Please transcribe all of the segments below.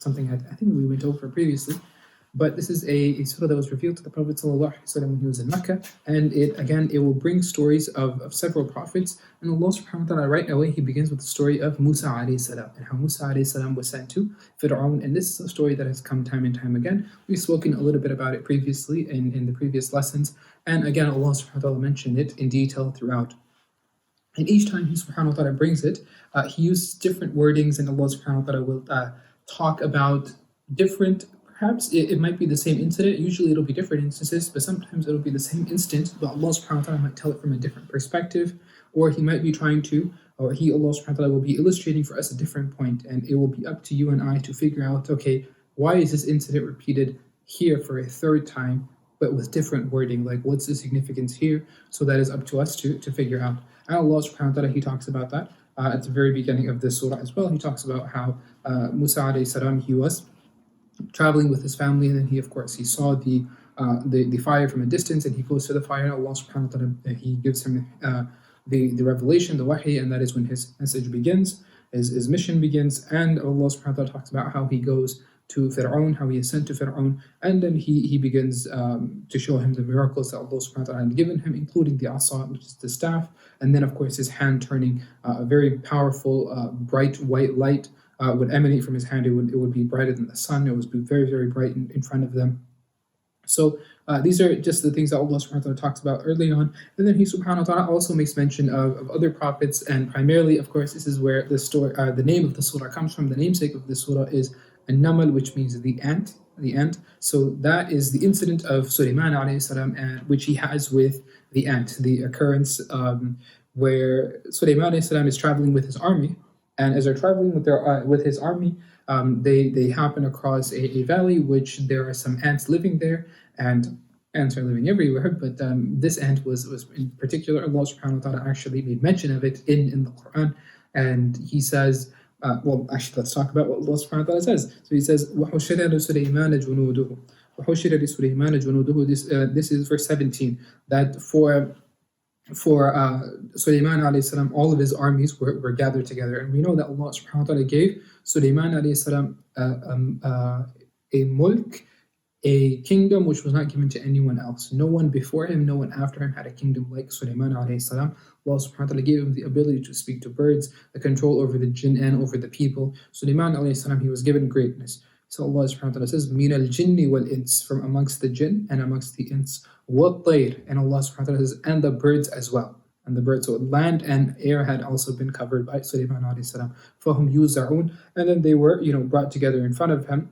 something I think we went over previously. But this is a surah that was revealed to the Prophet ﷺ when he was in Mecca, and it will bring stories of several prophets. And Allah subhanahu wa ta'ala right away he begins with the story of Musa alayhi salam and how Musa alayhi salam was sent to Fir'aun. And this is a story that has come time and time again. We've spoken a little bit about it previously in the previous lessons, and again Allah subhanahu wa ta'ala mentioned it in detail throughout. And each time He subhanahu wa ta'ala brings it, He uses different wordings, and Allah subhanahu wa ta'ala will talk about different. Perhaps it might be the same incident. Usually it'll be different instances, but sometimes it'll be the same instant, but Allah subhanahu wa ta'ala might tell it from a different perspective, or He might be trying to, or Allah subhanahu wa ta'ala will be illustrating for us a different point, and it will be up to you and I to figure out, okay, why is this incident repeated here for a third time, but with different wording? Like, what's the significance here? So that is up to us to figure out. And Allah subhanahu wa ta'ala, He talks about that at the very beginning of this surah as well. He talks about how Musa alayhi salam, he was traveling with his family, and then he saw the fire from a distance, and he goes to the fire, and Allah subhanahu wa ta'ala he gives him the revelation, the wahi, and that is when his message begins, his mission begins. And Allah subhanahu wa ta'ala talks about how he goes to Fir'aun, how he is sent to Fir'aun, and then he begins to show him the miracles that Allah subhanahu wa ta'ala had given him, including the asa, which is the staff, and then of course his hand turning a very powerful bright white light would emanate from his hand. It would be brighter than the sun. It would be very, very bright in front of them. So these are just the things that Allah subhanahu wa ta'ala talks about early on. And then He subhanahu wa ta'ala also makes mention of other prophets, and primarily, of course, this is where the story, the name of the surah comes from. The namesake of the surah is Naml, which means the ant. So that is the incident of Sulaiman alayhi salam, which he has with the ant, the occurrence where Sulaiman alayhi salam is traveling with his army. And as they're traveling with his army, they happen across a valley, which there are some ants living there, and ants are living everywhere. But this ant was in particular, Allah subhanahu wa ta'ala actually made mention of it in the Quran, and He says, let's talk about what Allah subhanahu wa ta'ala says. So He says, وَحُشِرَ لِسُلَيْمَانَ جُنُودُهُ وَحُشِرَ لِسُلَيْمَانَ جُنُودُهُ. This is verse 17, that for Sulaiman alayhi salam, all of his armies were gathered together. And we know that Allah subhanahu wa ta'ala gave Sulaiman alayhi salam a mulk, a kingdom which was not given to anyone else. No one before him, no one after him had a kingdom like Sulaiman alayhi salam. Allah subhanahu wa ta'ala gave him the ability to speak to birds, the control over the jinn and over the people. Sulaiman alayhi salam, he was given greatness. So Allah subhanahu wa ta'ala says, مِنَ الْجِنِّ وَالْإِنسِ, from amongst the jinn and amongst the ins. وَالطَّيْرِ, and Allah subhanahu wa ta'ala says, and the birds as well. And the birds, so land and air had also been covered by Sulaiman alayhi salam. فَهُمْ يُوزَعُونَ, and then they were brought together in front of him,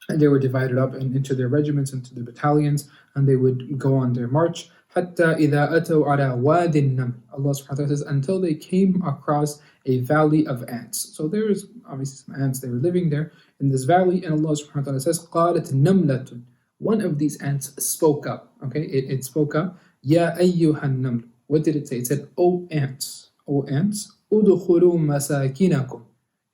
and they were divided up into their regiments, into their battalions, and they would go on their march. حَتَّى إِذَا أَتَوْا عَلَى وَادِ النَّمْلِ, Allah subhanahu wa ta'ala says, until they came across a valley of ants. So there is obviously some ants, they were living there in this valley, and Allah subhanahu wa ta'ala says, قَالَتْ نَمْلَةٌ, one of these ants spoke up. Okay, it spoke up. يَا أَيُّهَا النَّمْلُ, what did it say? It said, O ants, أُدْخُلُوا مَسَاكِنَكُمْ,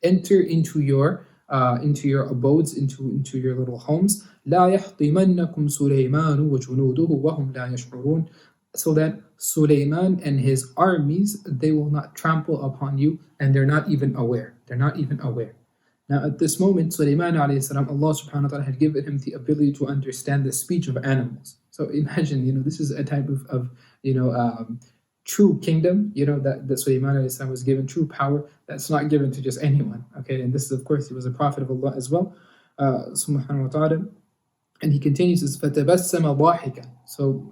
enter into your abodes, into your little homes. لَا يَحْطِمَنَّكُمْ سُلَيْمَانُ وَجُنُودُهُ وَهُمْ لَا يَشْعُرُونَ, so that Sulaiman and his armies, they will not trample upon you, and they're not even aware. Now at this moment, Sulaiman alayhi salam, Allah subhanahu wa ta'ala had given him the ability to understand the speech of animals. So imagine, this is a type of true kingdom, that Sulaiman alayhi salam was given, true power that's not given to just anyone. Okay, and this is, of course, he was a prophet of Allah as well, subhanahu wa ta'ala. And he continues, فَتَبَسَّمَ ضَاحِكًا. So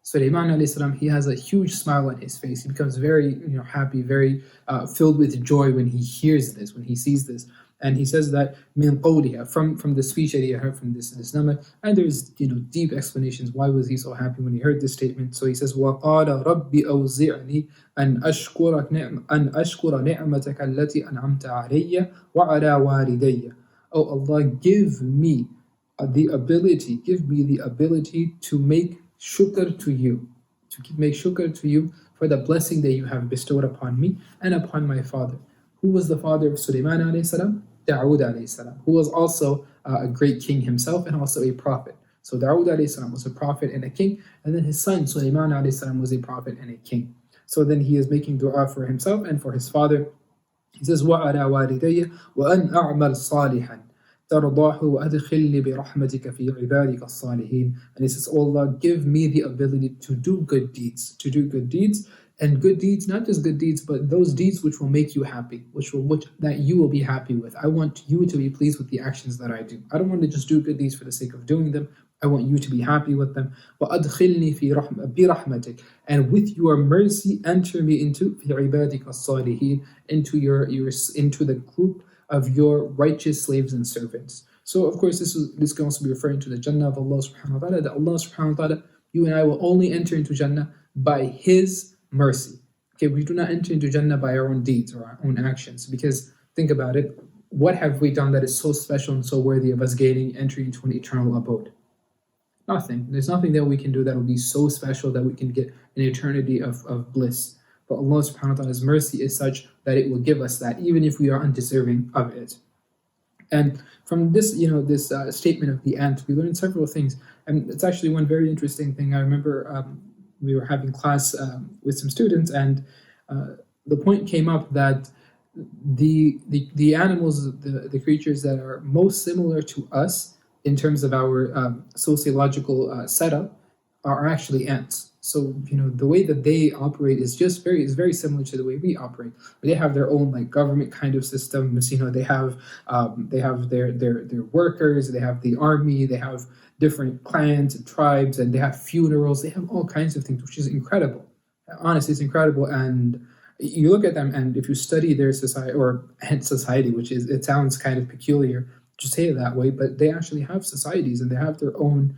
Sulaiman alayhi salam, he has a huge smile on his face. He becomes very happy, very filled with joy when he hears this, when he sees this. And he says that min qawliha, from the speech that he heard from this Naml. And there's deep explanations why was he so happy when he heard this statement. So he says, وَقَالَ رَبِّ أَوْزِعْنِي أَنْ أَشْكُرَ نِعْمَتَكَ الَّتِي أَنْعَمْتَ عَلَيَّ وَعَلَى وَالِدَيَّ. Oh Allah, give me the ability to make shukr to you, for the blessing that you have bestowed upon me and upon my father. Who was the father of Sulaiman alayhi salam? Dawood alayhi salam, who was also a great king himself and also a prophet. So Dawood alayhi salam was a prophet and a king, and then his son Sulaiman alayhi salam was a prophet and a king. So then he is making dua for himself and for his father. He says, وَعَلَى وَالِدَيَّ وَأَنْ أَعْمَلْ صَالِحًا الله وأدخلني برحمتك في عبادك الصالحين. And he says, oh Allah, give me the ability to do good deeds, and good deeds, not just good deeds, but those deeds which will make you happy, which that you will be happy with. I want you to be pleased with the actions that I do. I don't want to just do good deeds for the sake of doing them. I want you to be happy with them. وَأَدْخِلْنِي فِي بِرَحْمَتِكَ, and with your mercy enter me into فِي عِبَادِكَ الصَّالِحِينَ, into the group of your righteous slaves and servants. So of course this can also be referring to the Jannah of Allah subhanahu wa ta'ala, that Allah subhanahu wa ta'ala, you and I will only enter into Jannah by His mercy. Okay, we do not enter into Jannah by our own deeds or our own actions, because think about it, what have we done that is so special and so worthy of us gaining entry into an eternal abode? Nothing. There's nothing that we can do that will be so special that we can get an eternity of bliss. But Allah subhanahu wa ta'ala's mercy is such that it will give us that, even if we are undeserving of it. And from this, this statement of the ant, we learned several things. And it's actually one very interesting thing. I remember we were having class with some students, and the point came up that the animals, the creatures that are most similar to us in terms of our sociological setup are actually ants. So the way that they operate is very similar to the way we operate. They have their own government kind of systems. They have their workers. They have the army. They have different clans and tribes, and they have funerals. They have all kinds of things, which is incredible. Honestly, it's incredible. And you look at them, and if you study their society, which it sounds kind of peculiar to say it that way, but they actually have societies and they have their own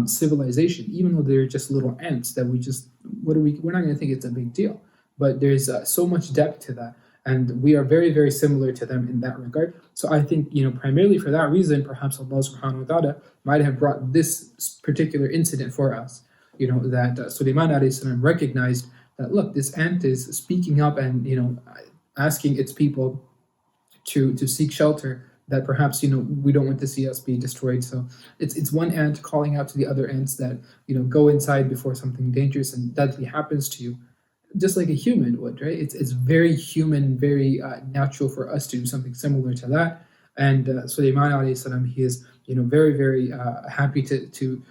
civilization, even though they're just little ants that we're not going to think it's a big deal. But there's so much depth to that, and we are very, very similar to them in that regard. So I think, primarily for that reason, perhaps Allah subhanahu wa ta'ala might have brought this particular incident for us, that Sulaiman alayhi salam recognized that, look, this ant is speaking up and, asking its people to seek shelter, that perhaps we don't want to see us be destroyed. So it's one ant calling out to the other ants that go inside before something dangerous and deadly happens to you, just like a human would, right? It's very human, very natural for us to do something similar to that. And Sulaiman alayhi salam, he is very, very happy to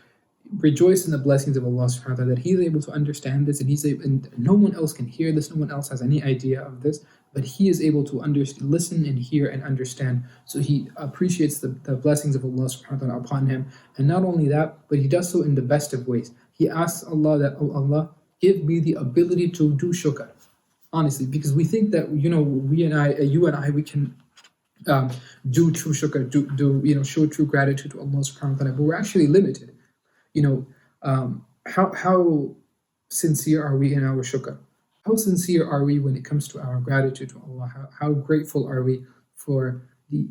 rejoice in the blessings of Allah subhanahu wa ta'ala, that he's able to understand this, and no one else can hear this, no one else has any idea of this, but he is able to listen and hear and understand. So he appreciates the blessings of Allah subhanahu wa ta'ala upon him. And not only that, but he does so in the best of ways. He asks Allah that, oh Allah, give me the ability to do shukr. Honestly, because we think that, you and I, we can do true shukr, show true gratitude to Allah subhanahu wa ta'ala, but we're actually limited. How sincere are we in our shukr? How sincere are we when it comes to our gratitude to Allah? How grateful are we for the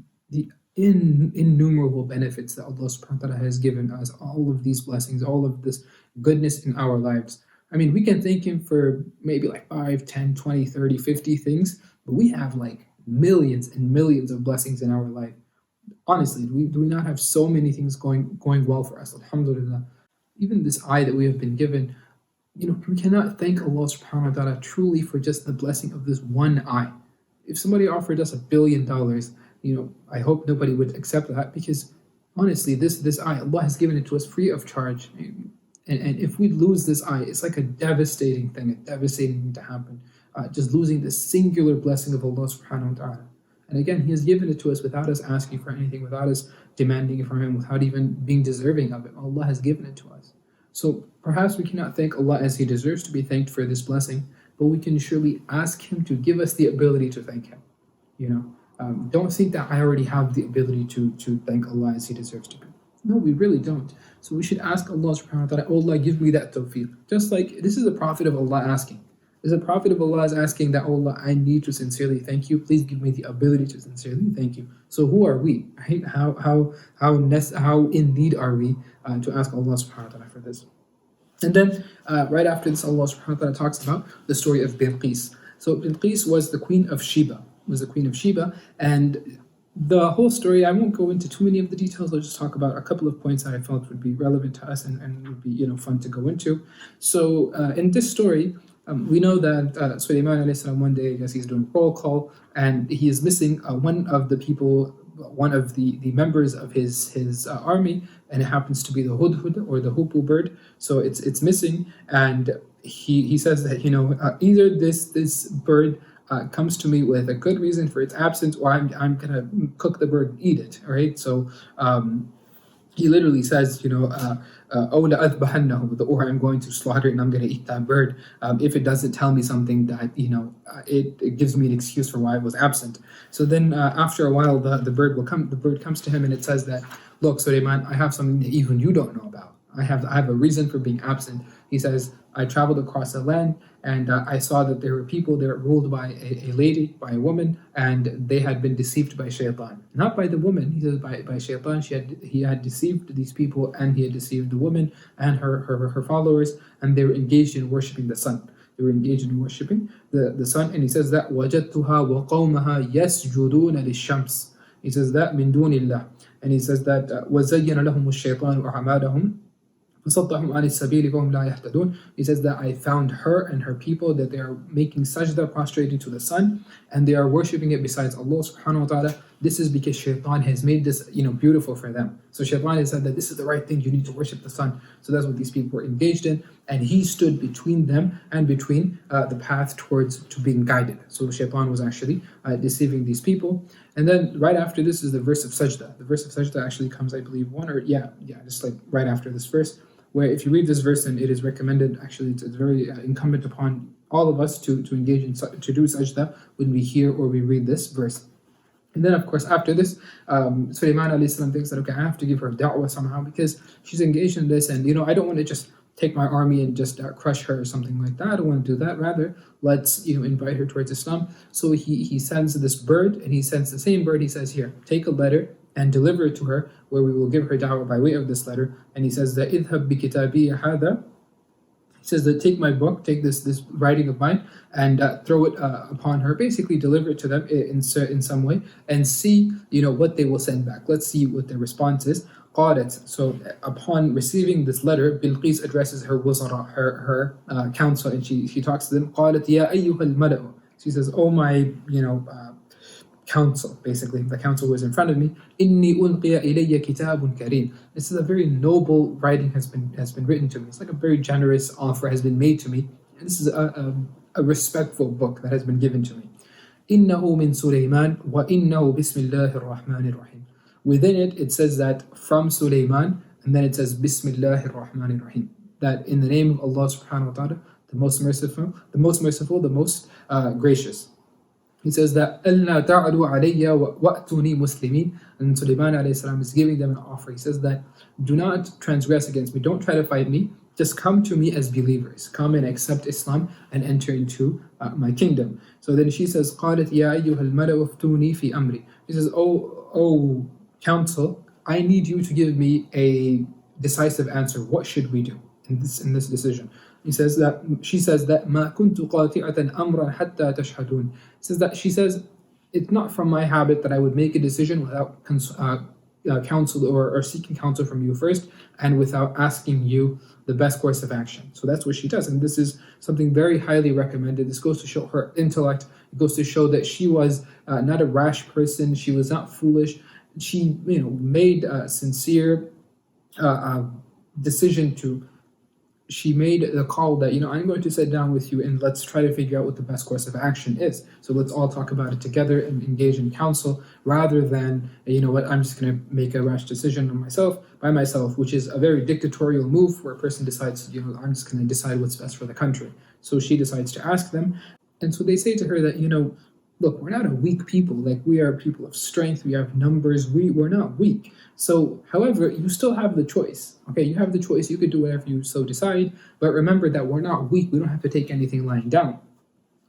innumerable benefits that Allah subhanahu wa ta'ala has given us, all of these blessings, all of this goodness in our lives? I mean, we can thank Him for maybe 5, 10, 20, 30, 50 things, but we have millions and millions of blessings in our life. Honestly, do we not have so many things going well for us? Alhamdulillah. Even this eye that we have been given, we cannot thank Allah subhanahu wa ta'ala truly for just the blessing of this one eye. If somebody offered us $1 billion, I hope nobody would accept that, because honestly, this eye, Allah has given it to us free of charge. And if we lose this eye, it's like a devastating thing to happen. Just losing this singular blessing of Allah subhanahu wa ta'ala. And again, He has given it to us without us asking for anything, without us demanding it from Him, without even being deserving of it. Allah has given it to us. So perhaps we cannot thank Allah as He deserves to be thanked for this blessing, but we can surely ask Him to give us the ability to thank Him. Don't think that I already have the ability to thank Allah as He deserves to be. No, we really don't. So we should ask Allah subhanahu wa ta'ala, oh Allah, give me that tawfiq. Just like this is the Prophet of Allah asking. The Prophet of Allah is asking that, oh Allah, I need to sincerely thank you. Please give me the ability to sincerely thank you. So who are we? Right? How in need are we to ask Allah subhanahu wa ta'ala for this? And then right after this, Allah subhanahu wa ta'ala talks about the story of Bilqis. So Bilqis was the queen of Sheba. And the whole story, I won't go into too many of the details. I'll just talk about a couple of points that I felt would be relevant to us and would be fun to go into. So in this story, we know that Sulaiman alayhi salam, one day, I guess he's doing roll call, and he is missing one of the people one of the members of his army, and it happens to be the hudhud or the hoopoe bird. So it's missing, and he says that either this bird comes to me with a good reason for its absence, or I'm gonna cook the bird and eat it. All right, so. He literally says, "Oh لأذبحنه," or I'm going to slaughter it and I'm going to eat that bird if it doesn't tell me something that it gives me an excuse for why I was absent. So then after a while, the bird will come. The bird comes to him and it says that, "Look, Suleiman, I have something that even you don't know about. I have a reason for being absent." He says, "I traveled across the land and I saw that there were people that were ruled by a lady, by a woman, and they had been deceived by shaitan. Not by the woman," he says, by shaitan. He had deceived these people, and he had deceived the woman and her followers, and they were engaged in worshipping the sun. They were engaged in worshipping the sun, and he says that وَجَدْتُهَا وَقَوْمَهَا يَسْجُدُونَ لِلشَّمْسِ. He says that مِن دُونِ اللَّهِ. And he says that وَزَيَّنَ لَهُمُ الشَّيْطَانُ أَعْمَالَهُمْ فَصَدَّهُمْ عَنِ السَّبِيلِ فَهُمْ لَا يَهْتَدُونَ. He says that I found her and her people that they are making sajda, prostrating to the sun, and they are worshipping it besides Allah subhanahu wa ta'ala. This is because shaitan has made this beautiful for them. So shaitan has said that this is the right thing, you need to worship the sun. So that's what these people were engaged in, and he stood between them and between the path towards to being guided. So shaitan was actually deceiving these people. And then right after this is the verse of sajda. The verse of sajda actually comes, I believe, just like right after this verse, where if you read this verse, then it is recommended, actually it's very incumbent upon all of us to engage in, to do sajda when we hear or we read this verse. And then of course after this, Sulaiman alayhi salam thinks that, okay, I have to give her da'wah somehow because she's engaged in this, and I don't want to just take my army and just crush her or something like that. I don't want to do that. Rather, let's invite her towards Islam. So he sends this bird, and he sends the same bird. He says, here, take a letter and deliver it to her, where we will give her da'wah by way of this letter. And he says that idhab bi kitabi hada. He says that take my book, take this writing of mine, and throw it upon her. Basically, deliver it to them in some way, and see what they will send back. Let's see what their response is. قالت. So upon receiving this letter, Bilqis addresses her wuzara, her council, and she talks to them. قالت يا أيها الملأ. She says, "Oh my council," basically the council was in front of me. إني ألقي إلي كتاب كريم. This is a very noble writing has been written to me. It's like a very generous offer has been made to me. And this is a respectful book that has been given to me. إنه من سليمان وإنه بسم الله الرحمن الرحيم. Within it says that from Sulaiman, and then it says Bismillahir Rahmanir Rahim. That in the name of Allah subhanahu wa ta'ala, the most merciful, the most gracious. He says that أَلَّا تَعْلُوا عَلَيَّ وَأْتُونِي مُسْلِمِينَ. And Sulaiman alayhi salam is giving them an offer. He says that do not transgress against me, don't try to fight me, just come to me as believers. Come and accept Islam and enter into my kingdom. So then she says, قَالَتْ يَا أَيُّهَا الْمَلَأُ أَفْتُونِي فِي أَمْرِي. He says, oh council, I need you to give me a decisive answer. What should we do in this decision? She says that ما كنت قاطعة أمرا حتى تشهدون. She says it's not from my habit that I would make a decision without counsel or seeking counsel from you first, and without asking you the best course of action. So that's what she does, and this is something very highly recommended. This goes to show her intellect. It goes to show that she was not a rash person. She was not foolish. She made a sincere decision to. She made the call that I'm going to sit down with you and let's try to figure out what the best course of action is. So let's all talk about it together and engage in counsel, rather than I'm just going to make a rash decision by myself, which is a very dictatorial move where a person decides I'm just going to decide what's best for the country. So she decides to ask them, and so they say to her that look, we're not a weak people. Like, we are people of strength. We have numbers. We're not weak. So, however, you still have the choice. Okay, you have the choice. You could do whatever you so decide. But remember that we're not weak. We don't have to take anything lying down.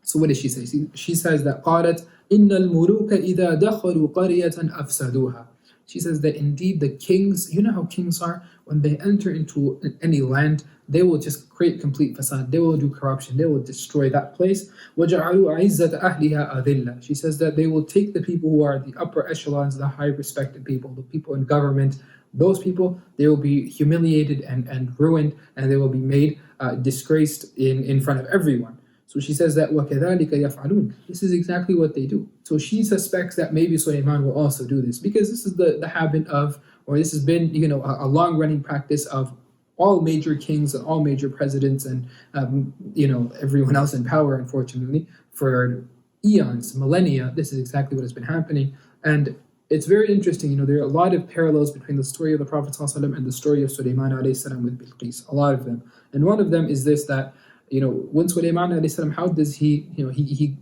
So what does she say? She says that قالت إن الملوك إذا دخلوا قرية أفسدوها. She says that indeed the kings, how kings are, when they enter into any land, they will just create complete fasad. They will do corruption. They will destroy that place. وَجَعَلُوا عِزَّةَ أَهْلِهَا أَذِلَّةً. She says that they will take the people who are the upper echelons, the high respected people, the people in government. Those people, they will be humiliated and ruined, and they will be made disgraced in front of everyone. So she says that وَكَذَلِكَ يَفْعَلُونَ. This is exactly what they do. So she suspects that maybe Sulaiman will also do this, because this is the habit of, or this has been, a long-running practice of all major kings and all major presidents and everyone else in power, unfortunately, for eons, millennia. This is exactly what has been happening. And it's very interesting, there are a lot of parallels between the story of the Prophet ﷺ and the story of Sulaiman ﷺ with Bilqis, a lot of them. And one of them is this, that, when Sulaiman ﷺ, how does he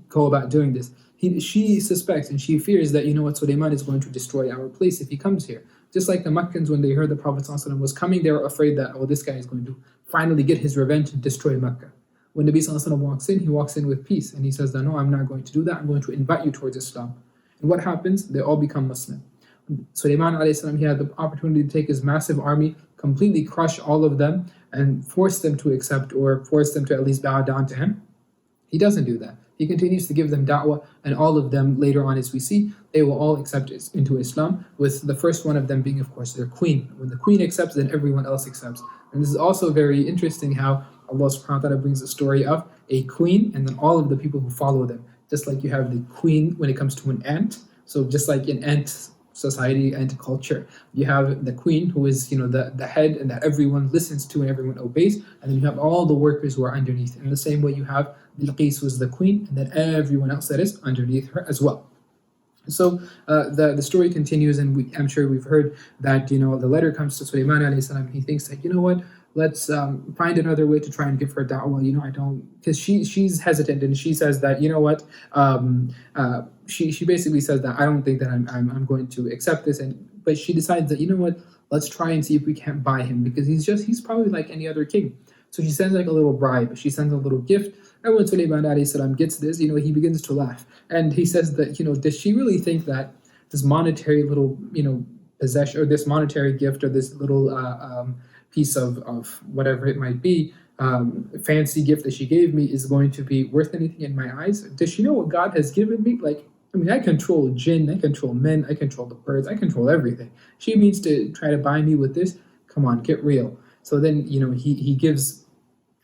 go about doing this? She suspects and she fears that, Sulaiman is going to destroy our place if he comes here. Just like the Meccans, when they heard the Prophet ﷺ was coming, they were afraid that, this guy is going to finally get his revenge and destroy Mecca. When Nabi ﷺ walks in, he walks in with peace, and he says that, no, I'm not going to do that, I'm going to invite you towards Islam. And what happens? They all become Muslim. Sulaiman ﷺ, he had the opportunity to take his massive army, completely crush all of them, and force them to accept, or force them to at least bow down to him. He doesn't do that. He continues to give them da'wah, and all of them, later on as we see, they will all accept into Islam, with the first one of them being, of course, their queen. When the queen accepts, then everyone else accepts. And this is also very interesting how Allah subhanahu wa ta'ala brings the story of a queen and then all of the people who follow them. Just like you have the queen when it comes to an ant. So just like in ant society, ant culture, you have the queen who is, the head, and that everyone listens to and everyone obeys. And then you have all the workers who are underneath. In the same way, you have Bilqis was the queen, and then everyone else that is underneath her as well. So the story continues, and I'm sure we've heard that, the letter comes to Sulaiman alayhi salam. He thinks that, what, let's find another way to try and give her da'wah. I don't, because she's hesitant, and she says that, she basically says that I don't think that I'm going to accept this, but she decides that, let's try and see if we can't buy him, because he's probably like any other king. So she sends like a little bribe, she sends a little gift. And when Sulaiman alayhi salam gets this, he begins to laugh, and he says that, does she really think that this monetary little, possession, or this monetary gift, or this little piece of whatever it might be, fancy gift that she gave me is going to be worth anything in my eyes? Does she know what God has given me? I control jinn, I control men, I control the birds, I control everything. She means to try to buy me with this? Come on, get real. So then, he gives,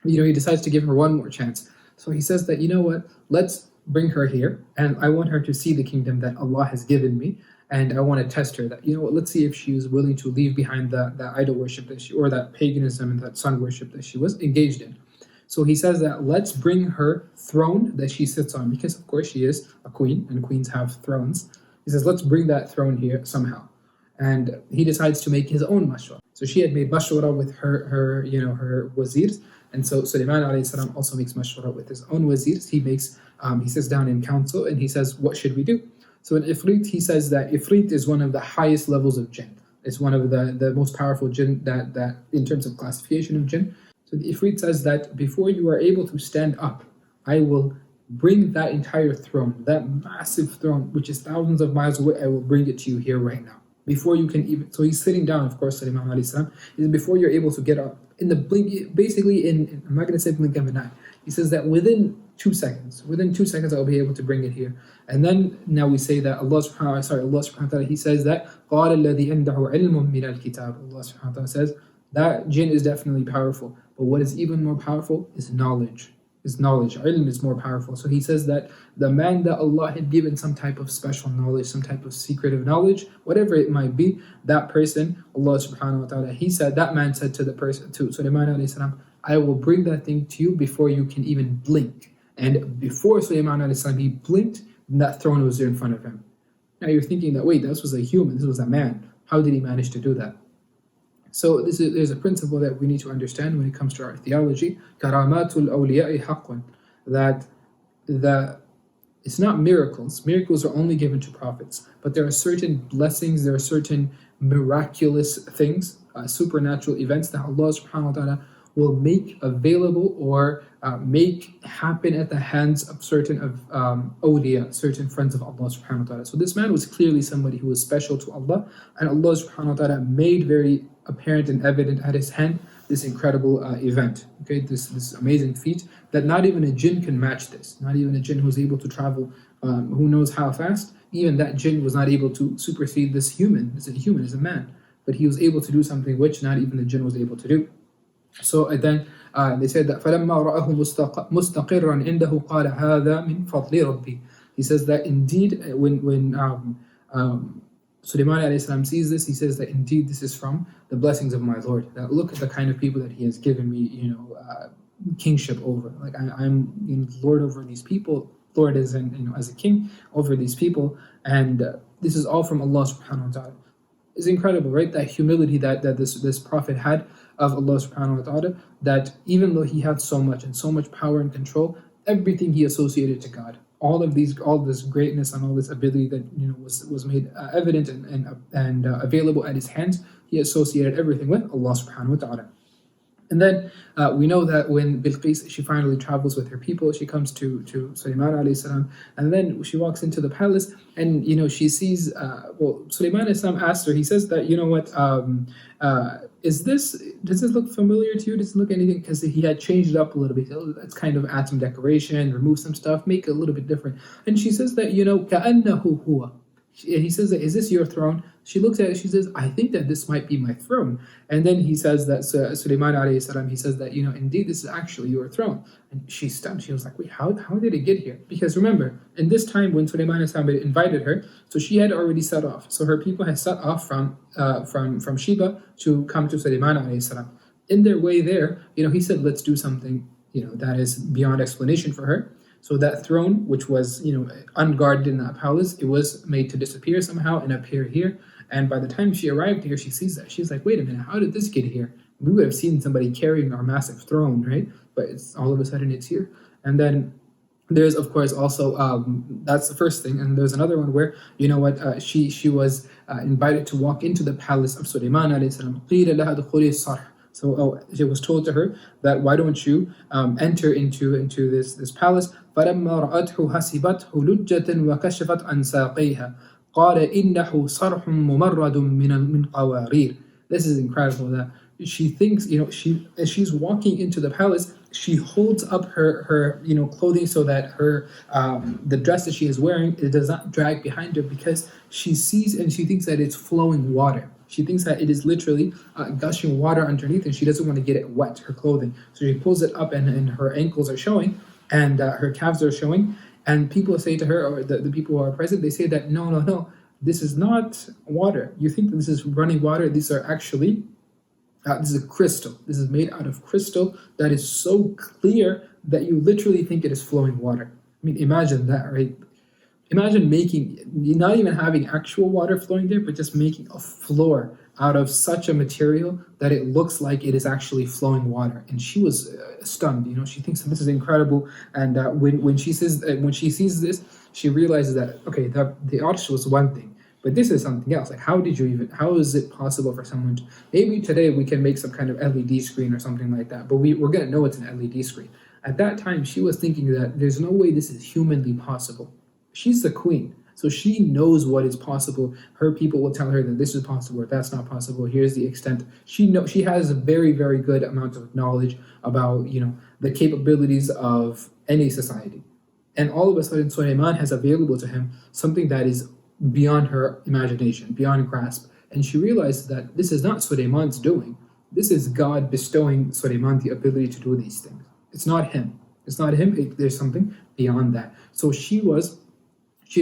he decides to give her one more chance. So he says that, what, let's bring her here, and I want her to see the kingdom that Allah has given me, and I want to test her that, what, let's see if she is willing to leave behind that idol worship or that paganism and that sun worship that she was engaged in. So he says that let's bring her throne that she sits on, because of course she is a queen, and queens have thrones. He says, let's bring that throne here somehow. And he decides to make his own mashwara. So she had made mashwara with her wazirs, and so Sulaiman alayhi salam also makes mashwara with his own wazirs. He sits down in council, and he says, what should we do? So in Ifrit, he says that Ifrit is one of the highest levels of jinn. It's one of the most powerful jinn that in terms of classification of jinn. So the Ifrit says that before you are able to stand up, I will bring that entire throne, that massive throne, which is thousands of miles away, I will bring it to you here right now. Before you can even, so he's sitting down, of course, Sulaiman alayhi salam, is before you're able to get up, in the blink, basically I'm not going to say blink of an eye. He says that within 2 seconds, I'll be able to bring it here. And then now we say that Allah subhanahu wa ta'ala, he says that قَالَ الَّذِي عِنْدَهُ عِلْمٌ مِنَ الْكِتَابِ. Allah subhanahu wa ta'ala says that jinn is definitely powerful, but what is even more powerful is knowledge. Ilm is more powerful. So he says that the man that Allah had given some type of special knowledge, some type of secretive knowledge, whatever it might be, that person, Allah subhanahu wa ta'ala, he said, that man said to the person, to Sulaiman alayhi salam, I will bring that thing to you before you can even blink. And before Sulaiman alayhi salam, he blinked, that throne was there in front of him. Now you're thinking that, wait, this was a human, this was a man. How did he manage to do that? So there's a principle that we need to understand when it comes to our theology. Karamatul awliya'i haqqun. That it's not miracles. Miracles are only given to prophets. But there are certain blessings, there are certain miraculous things, supernatural events that Allah subhanahu wa ta'ala will make available or make happen at the hands of certain awliya, certain friends of Allah subhanahu wa ta'ala. So this man was clearly somebody who was special to Allah, and Allah subhanahu wa ta'ala made very apparent and evident at his hand this incredible event, okay, this amazing feat that not even a jinn can match this. Not even a jinn who's able to travel who knows how fast, even that jinn was not able to supersede this human. It's a man, but he was able to do something which not even the jinn was able to do. So then they said that فَلَمَّا رَأَهُ مُسْتَقِرًا عِنْدَهُ قَالَ هَذَا مِنْ فَضْلِ رَبِّي. He says that indeed when Sulaiman alayhi salam sees this, he says that indeed this is from the blessings of my Lord. That look at the kind of people that He has given me, kingship over. Like I'm Lord over these people. Lord as as a king over these people, and this is all from Allah subhanahu wa taala. It's incredible, right? That humility that this prophet had of Allah subhanahu wa ta'ala, that even though he had so much and so much power and control, everything he associated to God. All this greatness and all this ability that was made evident and available at his hands, he associated everything with Allah subhanahu wa ta'ala. And then we know that when Bilqis, she finally travels with her people, she comes to Sulaiman alayhi salam, and then she walks into the palace, and she sees, Sulaiman alayhi salam asks her, he says that, does this look familiar to you? Does it look anything? Because he had changed it up a little bit. It's kind of add some decoration, remove some stuff, make it a little bit different. And she says that, كَأَنَّهُ هُوَ. He says that, is this your throne? She looks at it, she says, I think that this might be my throne. And then he says that, Sulaiman alayhi salam, he says that, indeed this is actually your throne. And she's stunned. She was like, wait, how did it get here? Because remember, in this time when Sulaiman alayhi salam invited her, so she had already set off. So her people had set off from Sheba to come to Sulaiman alayhi salam. In their way there, he said, let's do something, that is beyond explanation for her. So that throne, which was, unguarded in that palace, it was made to disappear somehow and appear here. And by the time she arrived here, she sees that. She's like, wait a minute, how did this get here? We would have seen somebody carrying our massive throne, right? But it's all of a sudden it's here. And then there's, of course, also, that's the first thing. And there's another one where, she was invited to walk into the palace of Sulaiman alayhi salam. قِيلَ لَهَا دُخُولِ الصَّرْحِ. So it was told to her that why don't you enter into this palace? فَلَمَّا رَأَتْهُ حَسِبَتْهُ لُجَّةً وَكَشَفَتْ عَنْ سَاقَيْهَا قَالَ إِنَّهُ صَرْحٌ مُمَرَّدٌ مِنْ قَوَارِيرِ. This is incredible that she thinks, as she's walking into the palace, she holds up her clothing so that her the dress that she is wearing, it does not drag behind her, because she sees and she thinks that it's flowing water. She thinks that it is literally gushing water underneath, and she doesn't want to get it wet, her clothing. So she pulls it up, and her ankles are showing, and her calves are showing. And people say to her, or the people who are present, they say that, no, this is not water. You think that this is running water. These are actually, this is a crystal. This is made out of crystal that is so clear that you literally think it is flowing water. I mean, imagine that, right? Imagine not even having actual water flowing there, but just making a floor out of such a material that it looks like it is actually flowing water. And she was stunned. She thinks that this is incredible. And when she sees this, she realizes that, okay, the arsh was one thing, but this is something else. Like, how is it possible for someone to, maybe today we can make some kind of LED screen or something like that, but we're going to know it's an LED screen. At that time, she was thinking that there's no way this is humanly possible. She's the queen, so she knows what is possible. Her people will tell her that this is possible or that's not possible. Here's the extent. She has a very, very good amount of knowledge about the capabilities of any society. And all of a sudden, Sulaiman has available to him something that is beyond her imagination, beyond grasp. And she realizes that this is not Sulaiman's doing. This is God bestowing Sulaiman the ability to do these things. It's not him. There's something beyond that. So she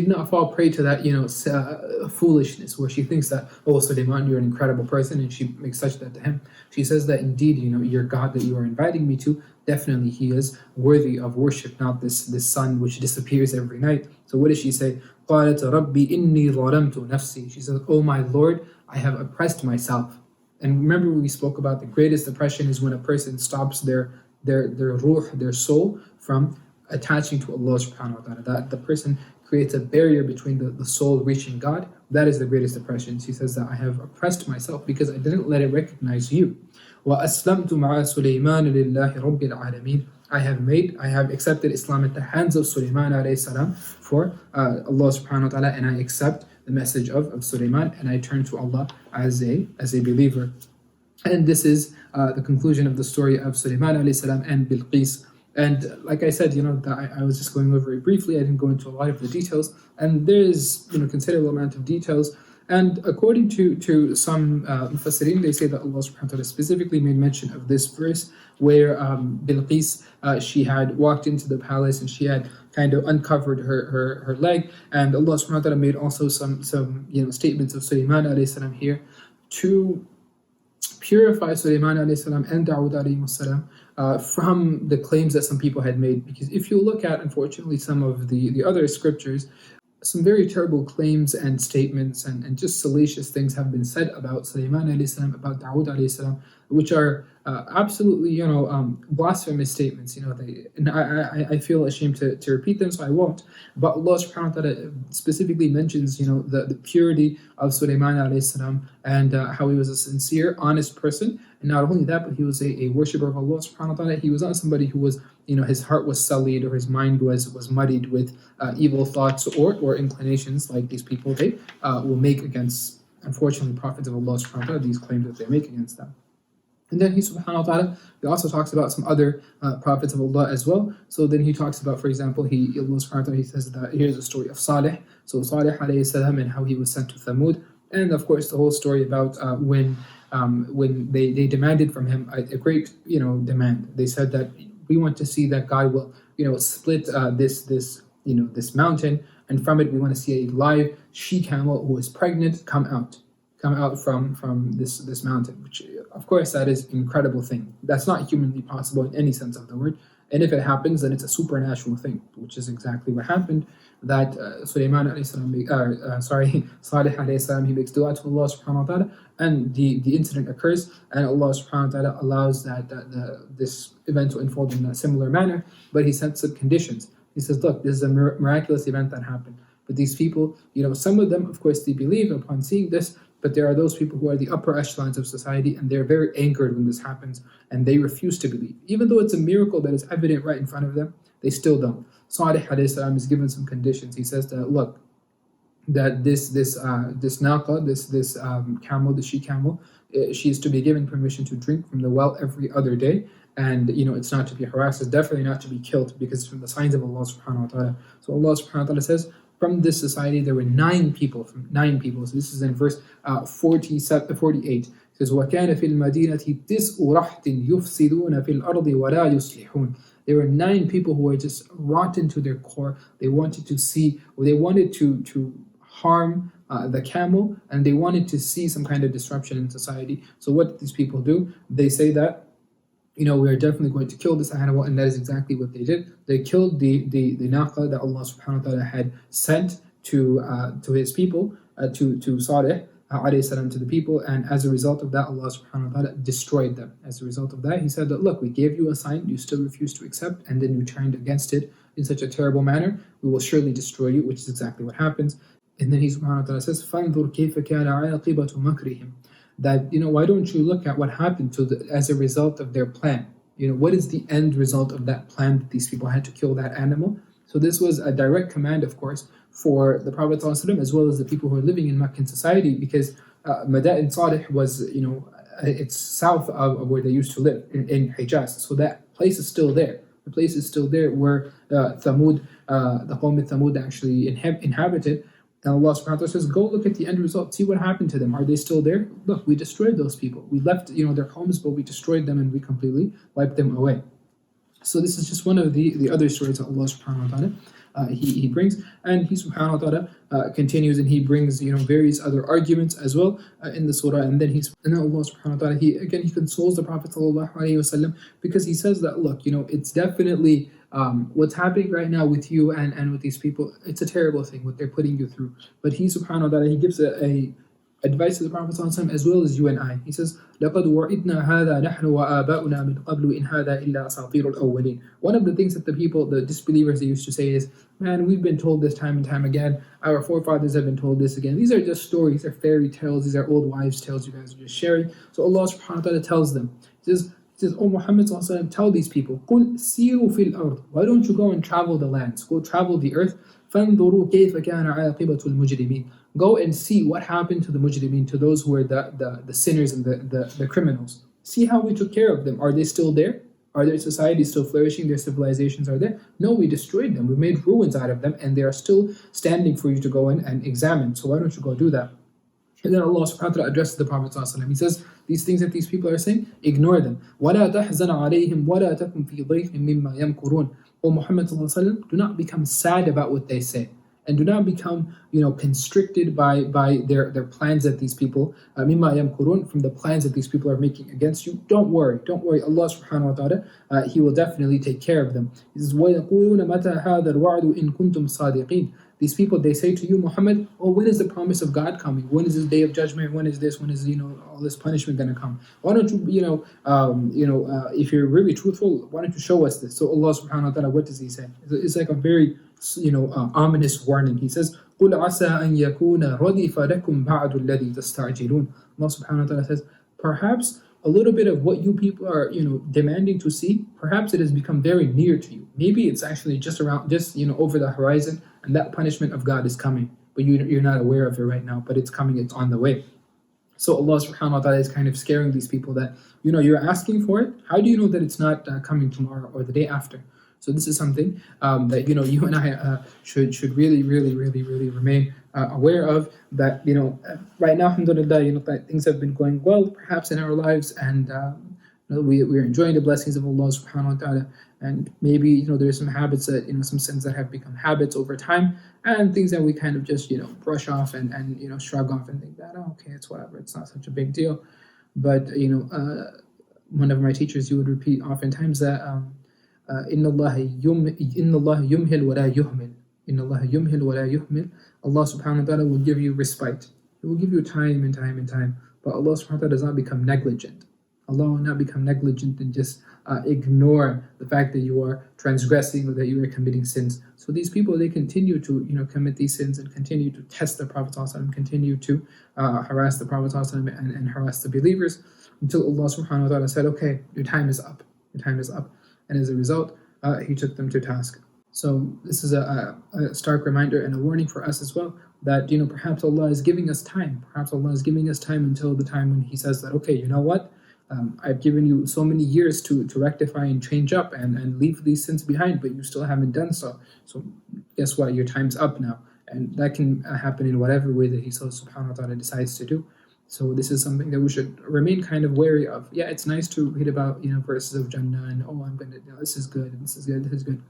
did not fall prey to that, foolishness where she thinks that, oh, Sulaiman, you're an incredible person, and she makes such that to him. She says that indeed, your God that you are inviting me to, definitely he is worthy of worship, not this sun which disappears every night. So what does she say? قالت ربي إني ظلمت نفسي. She says, oh my Lord, I have oppressed myself. And remember, we spoke about the greatest oppression is when a person stops their ruh, their soul, from attaching to Allah subhanahu wa ta'ala. That the person creates a barrier between the soul reaching God. That is the greatest oppression. She says that I have oppressed myself because I didn't let it recognize you. وَأَسْلَمْتُ مَعَ سُلَيْمَانَ لِلَّهِ رَبِّ الْعَالَمِينَ. I have accepted Islam at the hands of Sulaiman alayhi salam for Allah subhanahu wa ta'ala, and I accept the message of Sulaiman, and I turn to Allah as a believer. And this is the conclusion of the story of Sulaiman alayhi salam and Bilqis. And like I said, I was just going over it briefly. I didn't go into a lot of the details. And there's considerable amount of details And according to some Mufassirin, they say that Allah subhanahu wa ta'ala specifically made mention of this verse where Bilqis, she had walked into the palace and she had kind of uncovered her leg, and Allah subhanahu wa ta'ala made also some statements of Sulaiman alayhi salam here to purify Sulaiman alayhi salam and Dawood alayhi salam from the claims that some people had made. Because if you look at, unfortunately, some of the other scriptures, some very terrible claims and statements and just salacious things have been said about Sulaiman alayhi salam, about Dawood alayhi salam, which are absolutely, blasphemous statements. And I feel ashamed to repeat them, so I won't. But Allah subhanahu wa ta'ala specifically mentions, the purity of Sulaiman alayhi salam and how he was a sincere, honest person. And not only that, but he was a worshipper of Allah subhanahu wa ta'ala. He was not somebody who was, his heart was sullied or his mind was muddied with evil thoughts or inclinations like these people, they will make against, unfortunately, prophets of Allah subhanahu wa ta'ala, these claims that they make against them. And then he subhanahu wa ta'ala, he also talks about some other prophets of Allah as well. So then he talks about, for example, Allah subhanahu wa ta'ala, he says that here's the story of Salih. So Salih alayhi salam and how he was sent to Thamud. And of course the whole story about when they demanded from him a great demand. They said that we want to see that God will split this mountain, and from it we want to see a live she camel who is pregnant come out from this mountain, which of course that is an incredible thing. That's not humanly possible in any sense of the word. And if it happens, then it's a supernatural thing, which is exactly what happened. That Sulaiman alayhi salam, Salih alayhi salam, he makes dua to Allah subhanahu wa ta'ala, and the incident occurs, and Allah subhanahu wa ta'ala allows that this event to unfold in a similar manner, but he sets some conditions. He says, look, this is a miraculous event that happened. But these people, some of them, of course, they believe upon seeing this, but there are those people who are the upper echelons of society, and they're very angered when this happens, and they refuse to believe. Even though it's a miracle that is evident right in front of them, they still don't. Salih alayhi salam is given some conditions. He says that, look, that this naqa, this camel, the she camel, she is to be given permission to drink from the well every other day, and it's not to be harassed, it's definitely not to be killed, because it's from the signs of Allah subhanahu wa ta'ala. So Allah subhanahu wa ta'ala says, from this society there were 9 people. So this is in verse 48. It says, وَكَانَ فِي الْمَدِينَةِ تِسْءُ رَحْتٍ يُفْسِدُونَ فِي الْأَرْضِ وَلَا يُصْلِحُونَ. There were 9 people who were just rotten to their core. They wanted to see, or they wanted to harm the camel, and they wanted to see some kind of disruption in society. So what did these people do? They say that, we are definitely going to kill this animal, and that is exactly what they did. They killed the naqa that Allah subhanahu wa ta'ala had sent to his people, to Salih alayhi salam, to the people, and as a result of that, Allah subhanahu wa ta'ala destroyed them. As a result of that, he said that, look, we gave you a sign, you still refused to accept, and then you turned against it in such a terrible manner, we will surely destroy you, which is exactly what happens. And then he subhanahu wa ta'ala says, فَانْظُرْ كَيْفَ كَانَ عَاقِبَةُ مَكْرِهِمْ. That, why don't you look at what happened as a result of their plan? What is the end result of that plan that these people had to kill that animal? So this was a direct command, of course, for the Prophet ﷺ, as well as the people who are living in Meccan society, because Madain Salih was, it's south of where they used to live, in Hijaz. So that place is still there. The place is still there where Thamud, the Qawm of Thamud actually inhabited. And Allah subhanahu wa ta'ala says, go look at the end result, see what happened to them. Are they still there? Look, we destroyed those people. We left their homes, but we destroyed them and we completely wiped them away. So this is just one of the other stories that Allah subhanahu wa ta'ala he brings. And he subhanahu wa ta'ala continues, and he brings various other arguments as well in the surah. And then Allah subhanahu wa ta'ala, he consoles the Prophet sallallahu alaihi wasallam, because he says that, look, it's definitely what's happening right now with you and with these people, it's a terrible thing what they're putting you through. But he subhanahu wa ta'ala, he gives a advice to the Prophet ﷺ as well as you and I. He says, لَقَدْ وَعِدْنَا هَذَا نَحْنُ وَآبَاؤُنَا مِنْ قَبْلُ إِنْ هَذَا إِلَّا أَسَاطِيرُ الْأَوَّلِينَ. One of the things that the disbelievers, they used to say is, man, we've been told this time and time again, our forefathers have been told this again. These are just stories, they're fairy tales, these are old wives' tales you guys are just sharing. So Allah subhanahu wa ta'ala tells them, He says, O Muhammad sallallahu alaihi wasallam, tell these people, قُلْ سِيرُوا فِي الْأَرْضِ. Why don't you go and travel the lands, go travel the earth, فَانْظُرُوا كَيْفَ كَانَ عَاقِبَةُ الْمُجْرِمِينَ. Go and see what happened to the mujrimeen, to those who were the sinners and the criminals. See how we took care of them. Are they still there? Are their societies still flourishing? Their civilizations are there? No, we destroyed them. We made ruins out of them, and they are still standing for you to go in and examine. So why don't you go do that? And then Allah subhanahu wa ta'ala addresses the Prophet ﷺ. He says, these things that these people are saying, ignore them. وَلَا تَحْزَنَ عَلَيْهِمْ وَلَا تَكُنْ فِي ضَيْقٍ مِّمَّا يَمْكُرُونَ. O Muhammad ﷺ, do not become sad about what they say. And do not become, constricted by their plans that these people, مِمَّا يَمْكُرُونَ, from the plans that these people are making against you. Don't worry. Allah subhanahu wa ta'ala, He will definitely take care of them. He says, وَيَقُولُونَ مَتَى هَذَا الْوَعْدُ إِن كُنْتُمْ صَادِقِينَ. These people, they say to you, Muhammad, oh, when is the promise of God coming? When is this day of judgment? When is this? When is, all this punishment going to come? Why don't you, if you're really truthful, why don't you show us this? So Allah subhanahu wa ta'ala, what does He say? It's like a very, ominous warning. He says, قُلْ عَسَىٰ أَن يَكُونَ رَضِفَ لَكُمْ بَعْدُ الَّذِي تَسْتَعْجِلُونَ. Allah subhanahu wa ta'ala says, perhaps a little bit of what you people are, demanding to see, perhaps it has become very near to you. Maybe it's actually just around, over the horizon, and that punishment of God is coming, but you're not aware of it right now, but it's coming, it's on the way. So Allah subhanahu wa ta'ala is kind of scaring these people that, you're asking for it. How do you know that it's not coming tomorrow or the day after? So this is something that, you and I should really, really, really, really remain aware of, that, right now, alhamdulillah, that things have been going well, perhaps in our lives, and we're enjoying the blessings of Allah subhanahu wa ta'ala, and maybe, there's some habits that, some sins that have become habits over time, and things that we kind of just, brush off and shrug off and think that, oh, okay, it's whatever, it's not such a big deal. But, one of my teachers, you would repeat oftentimes that, إِنَّ اللَّهَ يُمْهِلْ وَلَا يُهْمِلْ. إِنَّ اللَّهَ يُمْهِلْ وَلَا يُهْمِلْ. Allah subhanahu wa ta'ala will give you respite. He will give you time and time and time. But Allah subhanahu wa ta'ala does not become negligent. Allah will not become negligent and just ignore the fact that you are transgressing or that you are committing sins. So these people, they continue to commit these sins and continue to test the Prophet ﷺ, continue to harass the Prophet ﷺ and harass the believers, until Allah subhanahu wa ta'ala said, okay, your time is up. Your time is up. And as a result, He took them to task. So this is a stark reminder and a warning for us as well, that perhaps Allah is giving us time. Perhaps Allah is giving us time until the time when He says that, okay, you know what? I've given you so many years to rectify and change up and leave these sins behind, but you still haven't done so. So guess what? Your time's up now. And that can happen in whatever way that He subhanahu wa ta'ala decides to do. So this is something that we should remain kind of wary of. Yeah, it's nice to read about verses of Jannah and I'm going to, this is good, this is good, this is good.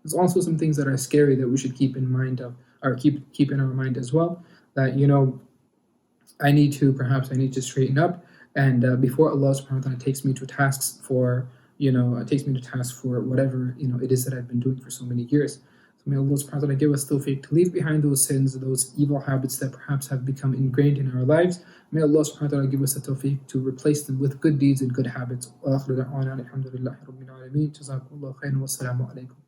There's also some things that are scary that we should keep in mind of, or keep in our mind as well. That I need to straighten up, and before Allah subhanahu wa ta'ala takes me to tasks for whatever it is that I've been doing for so many years. So may Allah subhanahu wa ta'ala give us tawfiq to leave behind those sins, those evil habits that perhaps have become ingrained in our lives. May Allah subhanahu wa ta'ala give us the tawfiq to replace them with good deeds and good habits. Wa akhiru da'wana alhamdulillahi rabbil alameen. Jazakumullahu khairan wa assalamu alaikum.